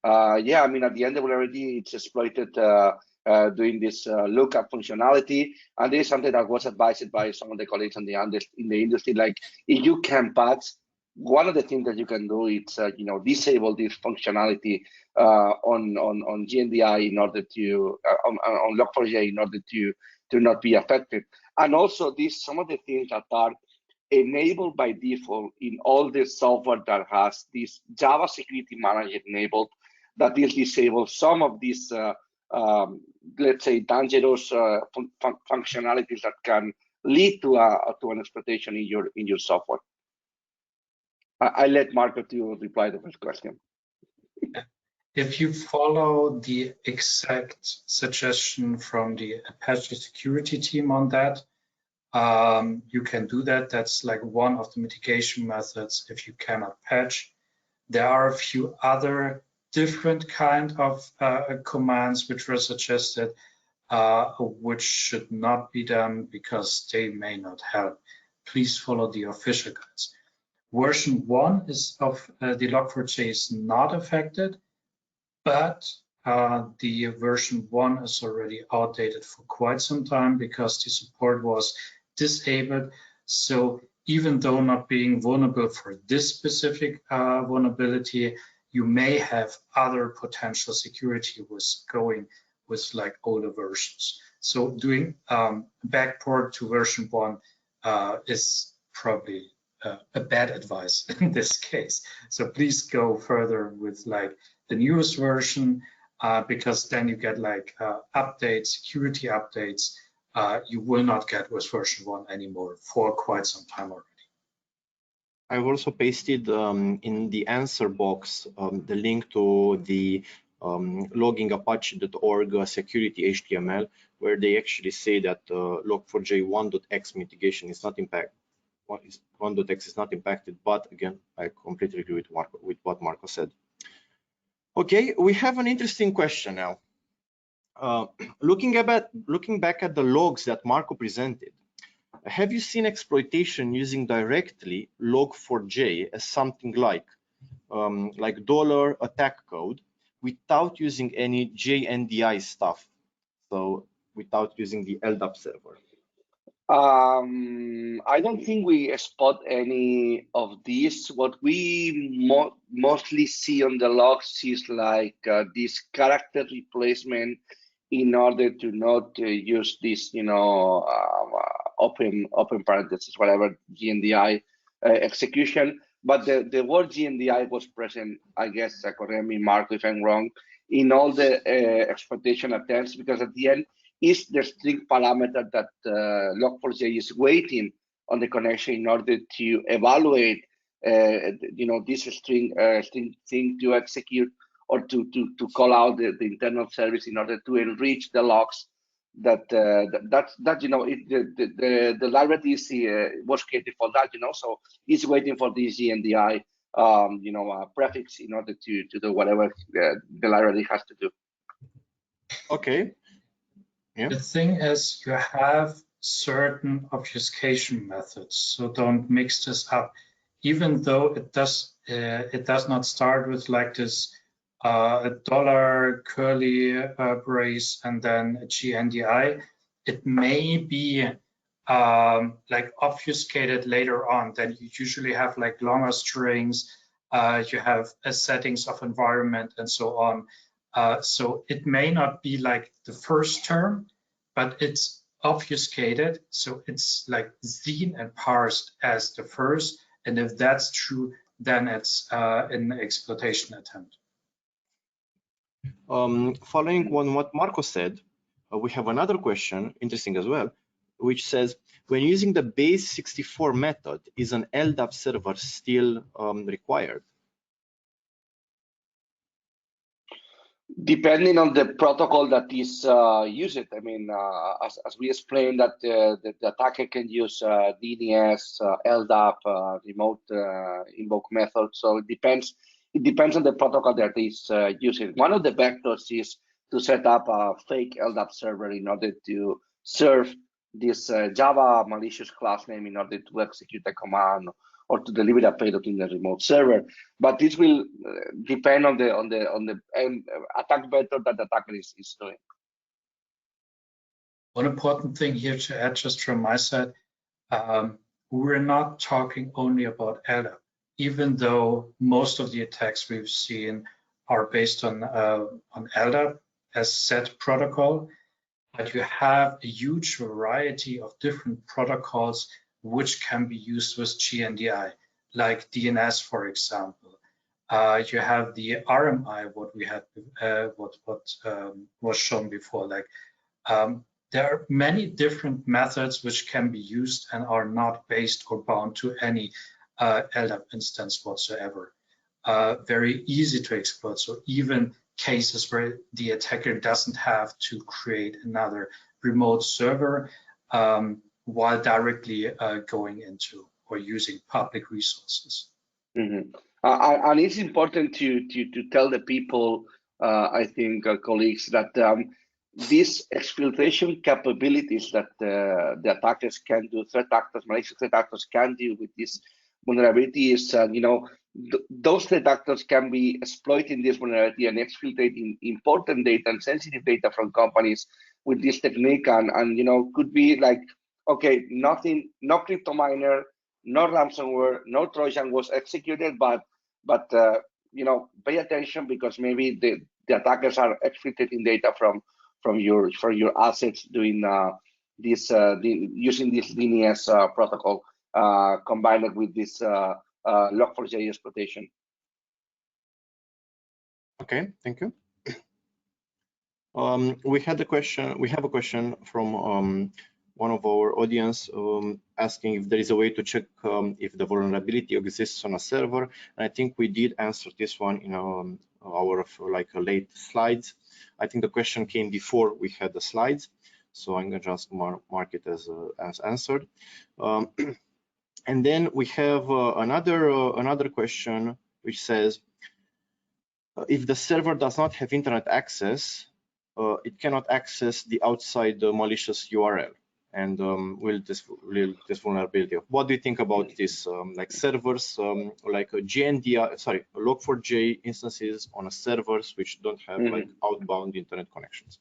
Yeah, I mean, at the end, the vulnerability it's exploited doing this lookup functionality, and this is something that was advised by some of the colleagues in the industry. Like, if you can patch, one of the things that you can do is disable this functionality on GNDI in order to on log4j in order to not be affected. And also, some of the things that are enabled by default in all the software that has this Java Security Manager enabled, that is disabled some of these, let's say, dangerous functionalities that can lead to an exploitation in your software. I let Marco to reply to the first question. If you follow the exact suggestion from the Apache security team on that, you can do that. That's like one of the mitigation methods if you cannot patch. There are a few other different kind of commands which were suggested, which should not be done because they may not help. Please follow the official guides. Version 1 of the log4j is not affected, but the version 1 is already outdated for quite some time because the support was disabled. So even though not being vulnerable for this specific vulnerability, you may have other potential security risks going with like older versions. So doing backport to version 1 is probably a bad advice in this case. So please go further with like the newest version, because then you get like updates, security updates. You will not get with version 1 anymore for quite some time already. I've also pasted in the answer box the link to the logingapache.org security HTML, where they actually say that log4j 1.x mitigation is not impacted. 1.x is not impacted, but again, I completely agree with what Marco said. Okay, we have an interesting question now. Looking back at the logs that Marco presented, have you seen exploitation using directly log4j as something like $attack code without using any JNDI stuff? So without using the LDAP server. I don't think we spot any of these. What we mostly see on the logs is like this character replacement in order to not use this, open parentheses, whatever, GNDI execution. But the word GNDI was present, I guess, correct me, Marco, if I'm wrong, in all the exploitation attempts, because at the end, is the string parameter that log4j is waiting on the connection in order to evaluate, this string thing to execute or to call out the internal service in order to enrich the logs. The library is was created for that, so it's waiting for this GNDI prefix in order to do whatever the library has to do. Okay. Yeah. The thing is, you have certain obfuscation methods, so don't mix this up. Even though it does not start with like this dollar curly brace and then a GNDI, it may be like obfuscated later on. Then you usually have like longer strings, you have settings of environment and so on. So it may not be like the first term, but it's obfuscated. So it's like seen and parsed as the first. And if that's true, then it's an exploitation attempt. Following on what Marco said, we have another question, interesting as well, which says, when using the base64 method, is an LDAP server still required? Depending on the protocol that is used. I mean, as we explained, that the attacker can use DNS, LDAP, remote invoke method. So it depends on the protocol that is using. One of the vectors is to set up a fake LDAP server in order to serve this Java malicious class name in order to execute a command or to deliver a payload in the remote server. But this will depend on the attack vector that the attacker is doing. One important thing here to add, just from my side, we're not talking only about LDAP, even though most of the attacks we've seen are based on LDAP as set protocol. But you have a huge variety of different protocols which can be used with GNDI, like DNS, for example. You have the RMI, what we had, what was shown before. Like there are many different methods which can be used and are not based or bound to any LDAP instance whatsoever. Very easy to exploit. So even cases where the attacker doesn't have to create another remote server while directly going into or using public resources. Mm-hmm. And it's important to tell the people, I think, colleagues, that these exfiltration capabilities that the attackers can do, malicious threat actors can do with this vulnerability is, those threat actors can be exploiting this vulnerability and exfiltrating important data and sensitive data from companies with this technique, and could be like, okay, nothing, no crypto miner, no ransomware, no Trojan was executed, but pay attention, because maybe the attackers are exfiltrating data from your assets, doing this using this lineage protocol combined with this log4j exploitation. Okay, thank you. We have a question from one of our audience asking if there is a way to check if the vulnerability exists on a server. And I think we did answer this one in our like late slides. I think the question came before we had the slides, so I'm gonna just mark it as answered. And then we have another question which says, if the server does not have internet access, it cannot access the outside malicious URL, and will this vulnerability. What do you think about this? Like servers, like a log4j instances on a servers which don't have like outbound internet connections.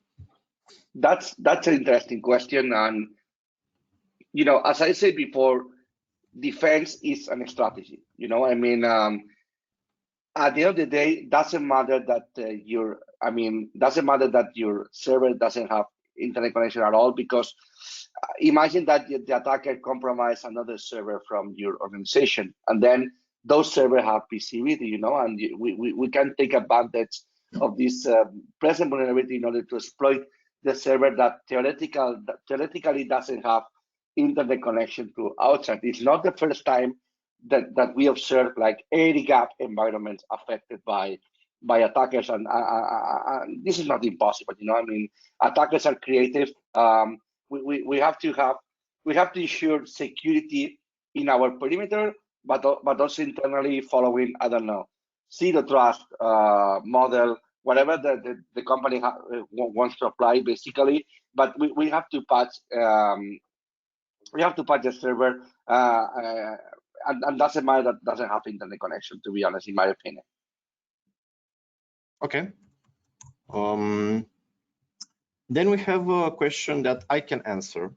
That's an interesting question, and you know, as I said before, defense is a strategy. You know, I mean, at the end of the day, it doesn't matter that doesn't matter that your server doesn't have internet connection at all, because imagine that the attacker compromised another server from your organization, and then those servers have PCV, you know, and we can take advantage of this present vulnerability in order to exploit the server that theoretically doesn't have internet connection to outside. It's not the first time that we observe like air gap environments affected by attackers, and this is not impossible. You know, I mean, attackers are creative. We have to ensure security in our perimeter, but also internally following, I don't know, zero trust model, whatever the company wants to apply, basically. But we have to patch the server, and doesn't matter that doesn't have internet connection, to be honest, in my opinion. Okay. Then we have a question that I can answer,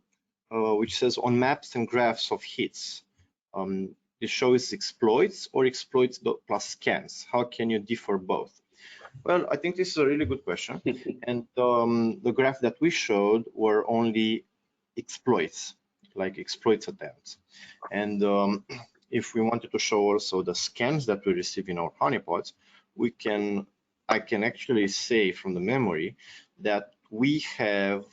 which says, on maps and graphs of hits, it shows exploits or exploits plus scans. How can you differ both? Well, I think this is a really good question. And the graph that we showed were only exploits, like exploits attempts. And if we wanted to show also the scans that we receive in our honeypots, I can actually say from the memory that we have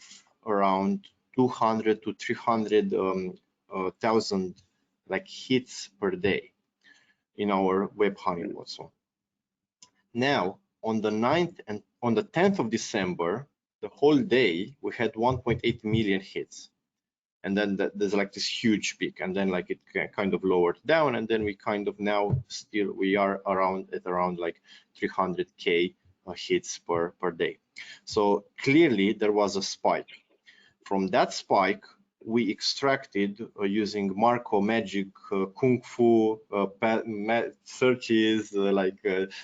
around 200 to 300,000 like hits per day in our web honeypot. So now on the 9th and on the 10th of December, the whole day we had 1.8 million hits. And then there's like this huge peak, and then like it kind of lowered down, and then we kind of now still we are around like 300K hits per day. So clearly there was a spike. From that spike, we extracted using Marco magic, kung fu searches,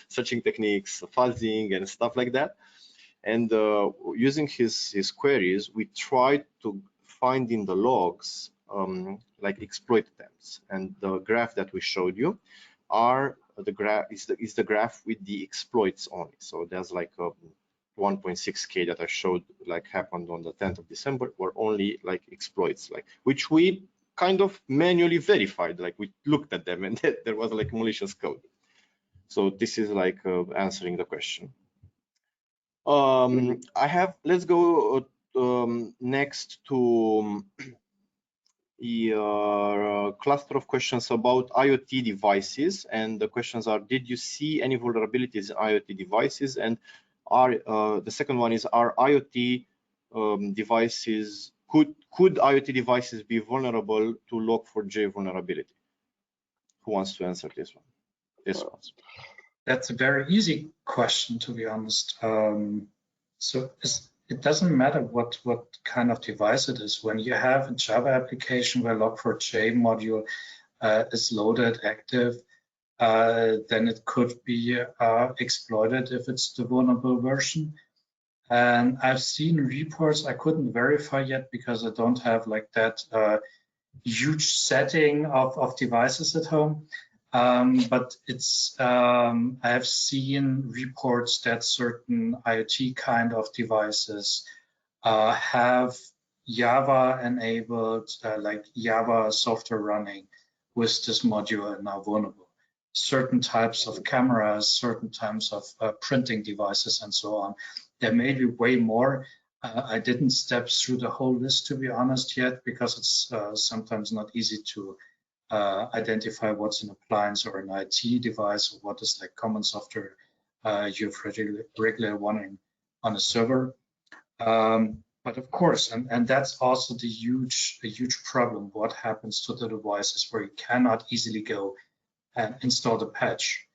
searching techniques, fuzzing and stuff like that. And using his queries, we tried to find in the logs like exploit attempts, and the graph that we showed you is the graph with the exploits only. So there's like 1.6K that I showed like happened on the 10th of December were only like exploits, like which we kind of manually verified, like we looked at them and there was like malicious code. So this is like answering the question. Let's go next to a cluster of questions about IoT devices, and the questions are: did you see any vulnerabilities in IoT devices? And the second one is: are IoT devices could IoT devices be vulnerable to log4j vulnerability? Who wants to answer this one? That's a very easy question, to be honest. So it doesn't matter what kind of device it is. When you have a Java application where log4j module is loaded, active, then it could be exploited if it's the vulnerable version. And I've seen reports, I couldn't verify yet because I don't have like that huge setting of devices at home. But it's I have seen reports that certain IoT kind of devices have Java enabled, like Java software running with this module are now vulnerable. Certain types of cameras, certain types of printing devices, and so on. There may be way more. I didn't step through the whole list, to be honest, yet, because it's sometimes not easy to identify what's an appliance or an IT device, or what is like common software you've regularly running on a server. But of course, and that's also a huge problem. What happens to the devices where you cannot easily go and install the patch?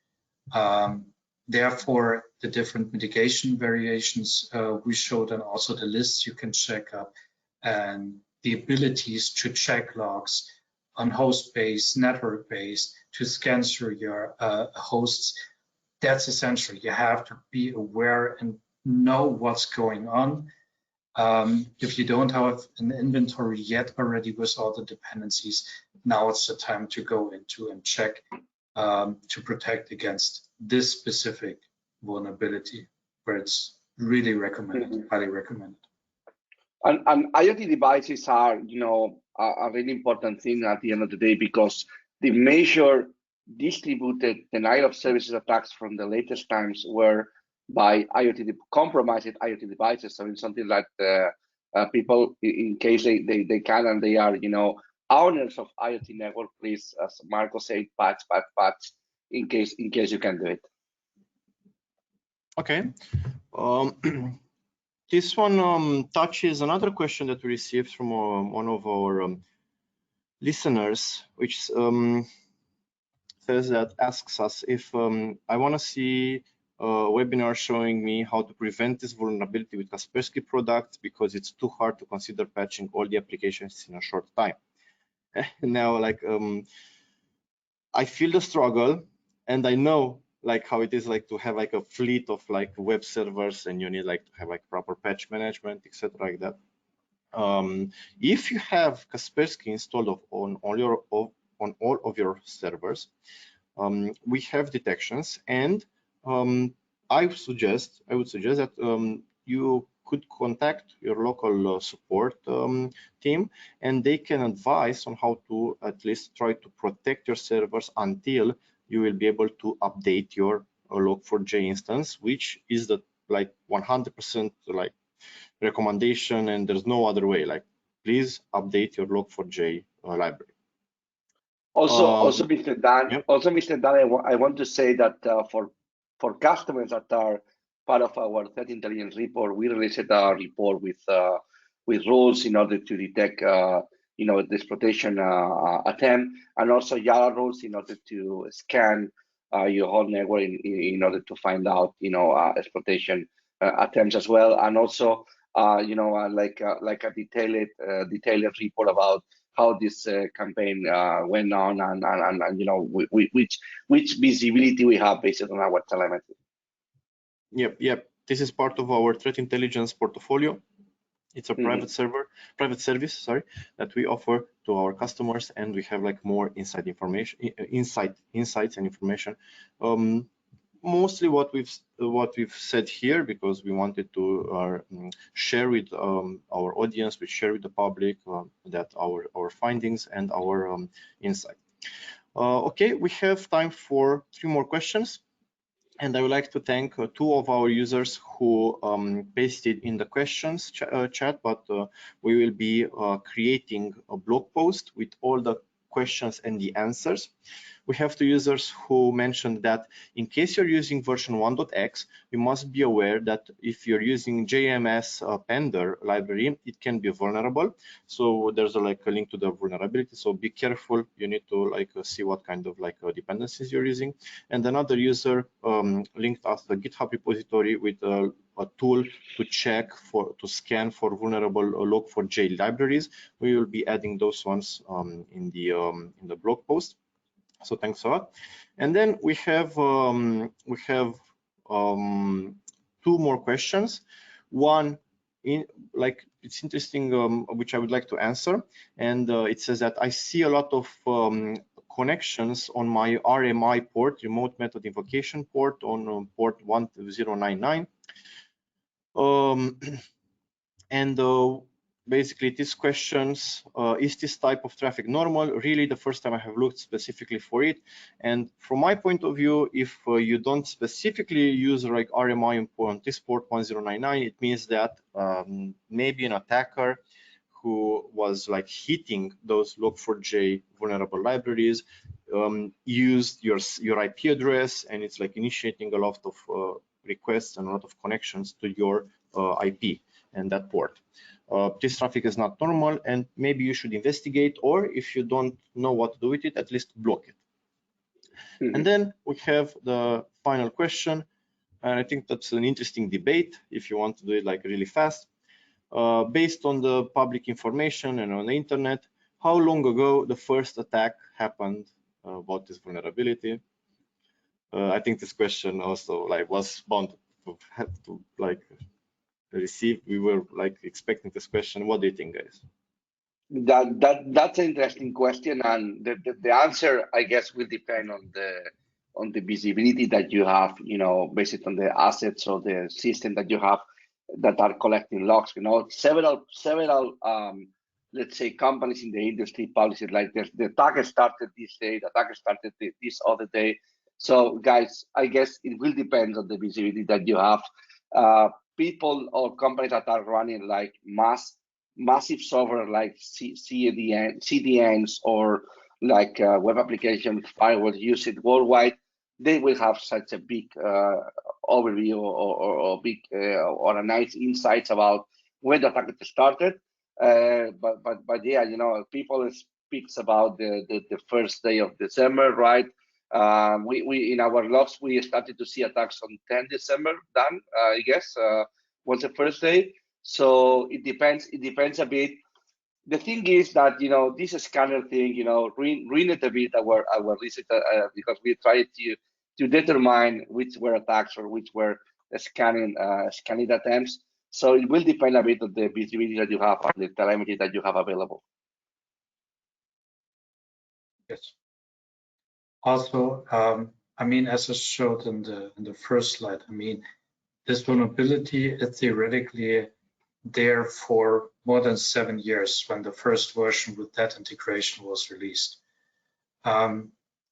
Therefore, the different mitigation variations we showed, and also the lists you can check up, and the abilities to check logs on host base, network base, to scan through your hosts. That's essential. You have to be aware and know what's going on. If you don't have an inventory yet already with all the dependencies, now it's the time to go into and check to protect against this specific vulnerability, where it's really recommended, highly recommended. And IoT devices are, a really important thing at the end of the day, because the major distributed denial of services attacks from the latest times were by compromised IoT devices. So it's something like people, in case they can and they are, owners of IoT network, please, as Marco said, patch, in case you can do it. Okay. This one touches another question that we received from one of our listeners, which says that, asks us if I want to see a webinar showing me how to prevent this vulnerability with Kaspersky products, because it's too hard to consider patching all the applications in a short time. Now, like, I feel the struggle, and I know like how it is like to have like a fleet of like web servers, and you need like to have like proper patch management, etc. like that. If you have Kaspersky installed on all of your servers, we have detections, and I would suggest that you could contact your local support team, and they can advise on how to at least try to protect your servers until you will be able to update your log4j instance, which is the like 100% like recommendation, and there's no other way. Like, please update your log4j library. Also, Mr. Dan, yep. Mr. Dan, I want to say that for customers that are part of our threat intelligence report, we released a report with rules in order to detect this protection attempt, and also Java rules in order to scan your whole network in order to find out exploitation attempts as well, and also like a detailed report about how this campaign went on, and which visibility we have based on our telemetry. Yep. This is part of our threat intelligence portfolio. It's a private service, that we offer to our customers, and we have like more inside information, insights and information. Mostly what we've said here, because we wanted to share with our audience, we share with the public that our findings and our insight. Okay, we have time for 3 more questions, and I would like to thank 2 of our users who pasted in the questions chat, but we will be creating a blog post with all the questions and the answers. We have 2 users who mentioned that in case you're using version 1.x, you must be aware that if you're using JMS Pender library, it can be vulnerable. So there's a link to the vulnerability. So be careful. You need to see what kind of dependencies you're using. And another user linked us the GitHub repository with a tool to check to scan for vulnerable log4j libraries. We will be adding those ones in the blog post. So thanks a lot. And then we have 2 more questions. One it's interesting, which I would like to answer, and it says that I see a lot of connections on my RMI port, remote method invocation port, on port 1099, and basically these questions, is this type of traffic normal? Really, the first time I have looked specifically for it. And from my point of view, if you don't specifically use like RMI on this port 1099, it means that maybe an attacker who was like hitting those log4j vulnerable libraries used your IP address, and it's like initiating a lot of requests and a lot of connections to your IP and that port. This traffic is not normal, and maybe you should investigate, or if you don't know what to do with it, at least block it. Mm-hmm. And then we have the final question, and I think that's an interesting debate if you want to do it like really fast. Based on the public information and on the internet, how long ago the first attack happened about this vulnerability? I think this question also like was bound to have to like receive. We were like expecting this question. What do you think, guys? That's an interesting question, and the answer, I guess, will depend on the visibility that you have, you know, based on the assets or the system that you have that are collecting logs. You know, several let's say companies in the industry publish it like this: the attack started this day, the attack started this other day. So guys, I guess it will depend on the visibility that you have. People or companies that are running like massive software like CDNs or like web application firewalls used worldwide, they will have such a big overview or big or a nice insights about when the attack started. But yeah, you know, people speaks about the first day of December, right? We in our logs we started to see attacks on 10 December done, I guess, was the first day. So it depends a bit. The thing is that, you know, this scanner thing, you know, ruined a bit our research because we tried to determine which were attacks or which were scanning attempts. So it will depend a bit on the visibility that you have and the telemetry that you have available. Yes. Also, I mean, as I showed in the first slide, I mean, this vulnerability is theoretically there for more than 7 years when the first version with that integration was released.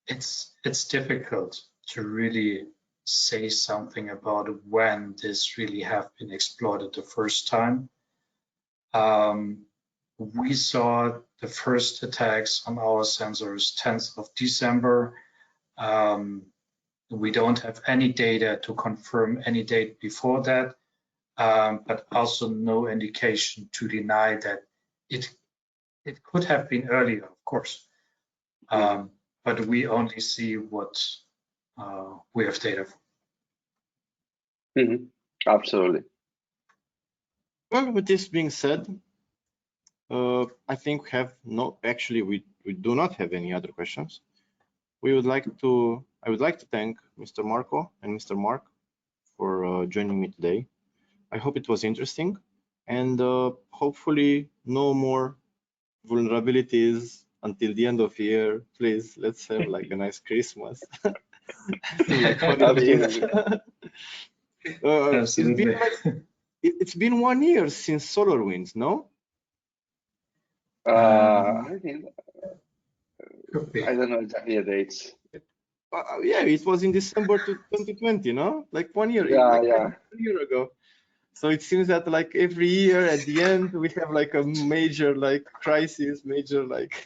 It's difficult to really say something about when this really have been exploited the first time. We saw the first attacks on our sensors 10th of December. We don't have any data to confirm any date before that, but also no indication to deny that it could have been earlier, of course. But we only see what we have data for. Mm-hmm. Absolutely. Well, with this being said, I think we do not have any other questions. I would like to thank Mr. Marco and Mr. Mark for joining me today. I hope it was interesting, and hopefully no more vulnerabilities until the end of the year. Please, let's have like a nice Christmas. Like holidays. It's been 1 year since SolarWinds, no? I don't know exactly the dates. Yeah, it was in December 2020, no? Like 1 year, yeah, like yeah. 1 year ago. So it seems that like every year at the end we have like a major like crisis, major like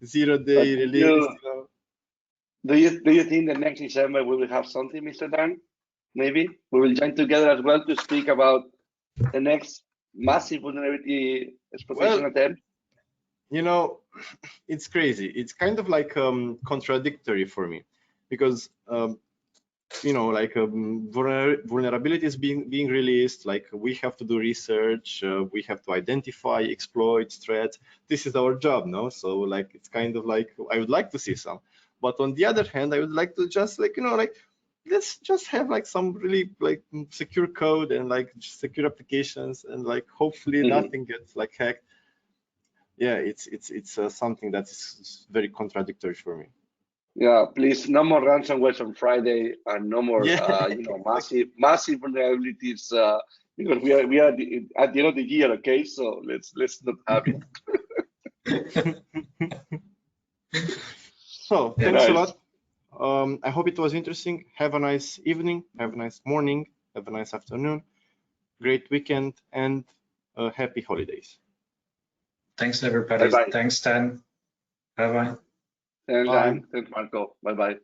0-day release. You know? Do you think the next December we will have something, Mr. Dan? Maybe we will join together as well to speak about the next massive vulnerability exploitation attempt. You know, it's crazy. It's kind of like contradictory for me, because you know, like vulnerabilities being released, like we have to do research, we have to identify exploits, threats. This is our job, no? So like it's kind of like I would like to see some, but on the other hand, I would like to just like, you know, like let's just have like some really like secure code and like secure applications, and like hopefully nothing gets like hacked. Yeah, it's something that is very contradictory for me. Yeah, please, no more ransomware on Friday, and no more you know, massive vulnerabilities because we are at the end of the year, okay? So let's not have it. So Yeah, thanks a nice. lot. I hope it was interesting. Have a nice evening, have a nice morning, have a nice afternoon, great weekend, and happy holidays. Thanks, everybody. Bye-bye. Thanks, Dan. Bye-bye. Thanks, Bye. Dan. Thanks, Marco. Bye-bye.